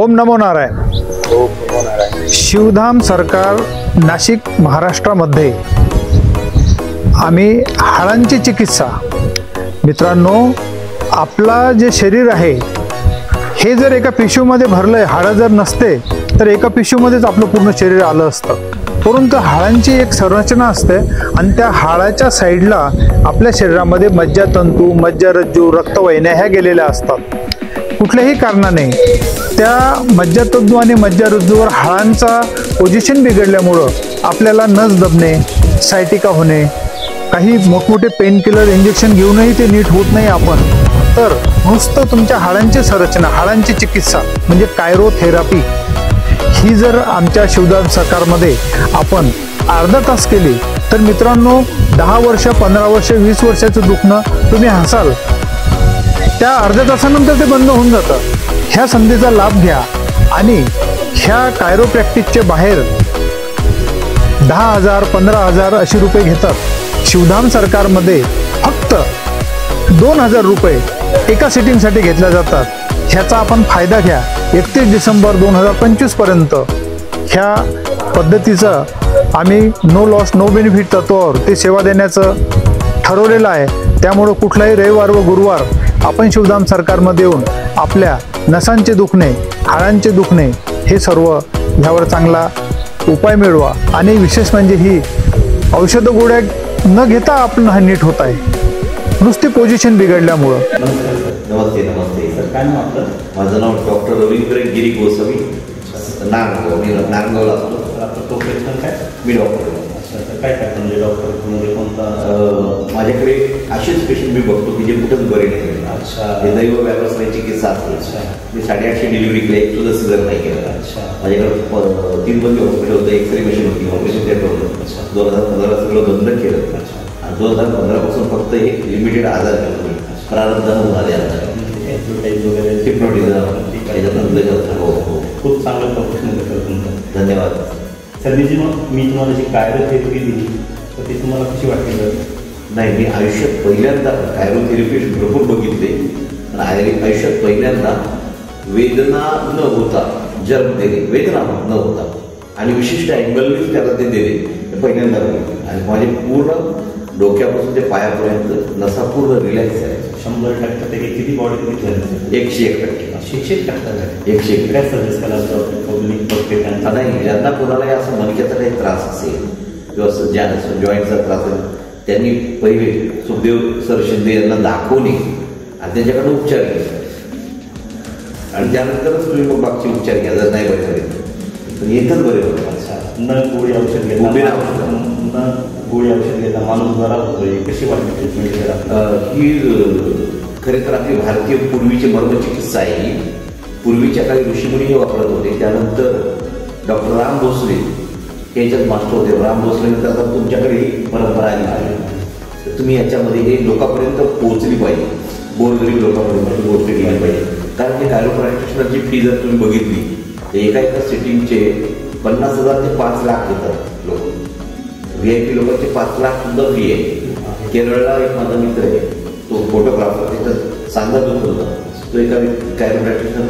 ओम नमो नारायण। शिवधाम सरकार नाशिक महाराष्ट्रामध्ये आम्ही हाडांची चिकित्सा, मित्रांनो आपला जे शरीर आहे हे जर एका पिशवीमध्ये भरलंय, हाडं जर नसते तर एका पिशवीमध्येच आपलं पूर्ण शरीर आलं असतं, परंतु हाडांची एक संरचना असते आणि त्या हाडाच्या साईडला आपल्या शरीरामध्ये मज्जातंतू, मज्जारज्जू, रक्तवाहिन्या ह्या गेलेल्या असतात। कुठल्याही कारणाने त्या मज्जातंतू आणि मज्जारज्जूवर हाडांचा पोझिशन बिघडल्यामुळं आपल्याला नस दबणे, सायटिका होणे, काही मोठमोठे पेन किलर इंजेक्शन घेऊनही ते नीट होत नाही आपण, तर नुसतं तुमच्या हाडांची संरचना, हाडांची चिकित्सा म्हणजे कायरोथेरपी ही जर आमच्या शिवधाम सरकारमध्ये आपण अर्धा तास केली तर मित्रांनो 10 वर्ष, 15 वर्ष, 20 वर्षाचं दुखणं तुम्ही हसाल, त्या अर्ध्या तासानंतर ते बंद होऊन जातं। ह्या संधीचा लाभ घ्या आणि ह्या कायरोप्रॅक्टिसचे बाहेर 10,000, 15,000 असे रुपये घेतात। शिवधाम सरकारमध्ये फक्त 2,000 रुपये एका सिटिंगसाठी घेतल्या जातात। ह्याचा आपण फायदा घ्या। 31 डिसेंबर 2025 पर्यंत ह्या पद्धतीचं आम्ही नो लॉस नो बेनिफिट तत्वावर ते सेवा देण्याचं ठरवलेलं आहे। त्यामुळे कुठलाही रविवार व गुरुवार आपण शिवधाम सरकारमध्ये येऊन आपल्या नसांचे दुखणे, हाडांचे दुखणे हे सर्व ह्यावर चांगला उपाय मिळवा आणि विशेष म्हणजे ही औषध गोळ्या न घेता आपण हा नीट होत आहे, नुसती पोझिशन बिघडल्यामुळं। नमस्ते नमस्ते सर, काय नाव आपलं? माझं नाव डॉक्टर रवींद्र गिरी गोसावी, नारंगाव, मी नारंगावला असतो। आपलं प्रोफेशनल काय? मी डॉक्टर। अच्छा, काय काय म्हणजे डॉक्टर म्हणजे कोणता? माझ्याकडे असेच पेशंट मी बघतो की जे कुठंच बरे नाही। अच्छा, हे दैव व्यापासनाची चिकित्सा असते। अच्छा, मी 850 डिलिव्हरी केली, एक सुद्धा सिझर नाही केलं। अच्छा, माझ्याकडे 3 बंदी हॉस्पिटल होतं, एक्सरे मशीन होती, ऑपरेशन थिएटर होतं। अच्छा, 2015 सगळं बंद केलं। अच्छा, आणि 2015 पासून फक्त एक लिमिटेड आजार केला, प्रारब्धानं झाले आजार, खूप चांगलं प्रोफेशनल तुमचं, धन्यवाद। सर मी तुम्हाला जी कायरोथेरपी दिली तर ती तुम्हाला कशी वाटली? नाही, मी आयुष्यात पहिल्यांदा कायरोथेरपी भरपूर बघितले आणि आयुष्यात पहिल्यांदा वेदना न होता जर्म दिले, वेदना न होता आणि विशिष्ट अँगलनेच त्याला ते दिले, पहिल्यांदा बघितले आणि माझे पूर्ण डोक्यापासून ते पायापर्यंत नसा पूर्ण रिलॅक्स आहे। 100% ते किती बॉडी किती झाली? 101%। 101% काय सर्व्हिस करायला पब्लिक नाही, ज्यांना कोणालाही असं मणक्याचा काही त्रास असेल किंवा ज्यांना जॉईंटचा त्रास असेल त्यांनी पहिले सुखदेव सर शिंदे यांना दाखवणे आणि त्यांच्याकडे उपचार घ्यायचे आणि त्यानंतरच तुम्ही मग बाकीचे उपचार घ्या, जर नाही बरे झाले तर येतच बरे होते। अच्छा, न गोळी औषध घेता, न गोळी औषध घेता माणूस बरा होतोय, कशी वाटते ट्रीटमेंट? ही खरे तर आपली भारतीय पूर्वीची मर्मचिकित्सा आहे। ही पूर्वीच्या काही ऋषीमुनी हे वापरत होते, त्यानंतर डॉक्टर राम भोसले हे याच्यात मास्टर होते। राम भोसलेनंतर आता तुमच्याकडे ही परंपरा आली, तर तुम्ही याच्यामध्ये हे लोकांपर्यंत पोहोचली पाहिजे, गोरगरीब लोकांपर्यंत गोष्ट केली पाहिजे। कारण की कायरोप्रॅक्टिशनरची फी जर तुम्ही बघितली एका सिटिंगचे 50,000 ते 5 लाख घेतात लोक। VIP लोकांचे 5 लाख सुद्धा फी आहे। केरळला एक माझा मित्र आहे, तो फोटोग्राफर, तिथं सांगा दुखत होता, तो एका कायरोप्रॅक्टिशनर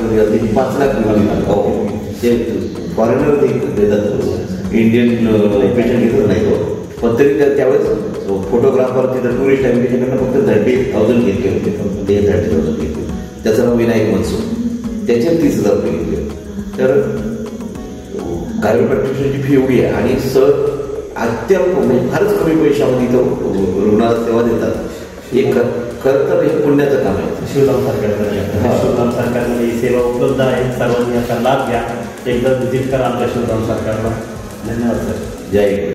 5 लाख हो, ते फॉरेनर देतात, इंडियन पेशंट घेतच नाही तो, पण तरी त्यावेळेस फोटोग्राफर तिथं टुरिस्ट आहे त्याच्याकडनं फक्त 30,000 घेतले होते, 30,000 घेतले। त्याचं नाव विनायक मनसूर, त्याचे 30,000 रुपये घेतले। तर कायरोप्रॅक्टिशनरची फी एवढी आहे आणि सर अत्यल्प म्हणजे फारच कमी पैशामध्ये इथं रुग्णाला सेवा देतात। हे खरं तर हे पुण्याचं काम आहे शिवधाम सरकारमध्ये। शिवधाम सरकारमध्ये ही सेवा उपलब्ध आहे, सर्वांनी याचा लाभ घ्या, एकदा व्हिजिट करा आमच्या शिवधाम सरकारला। धन्यवाद सर, जय हिंद।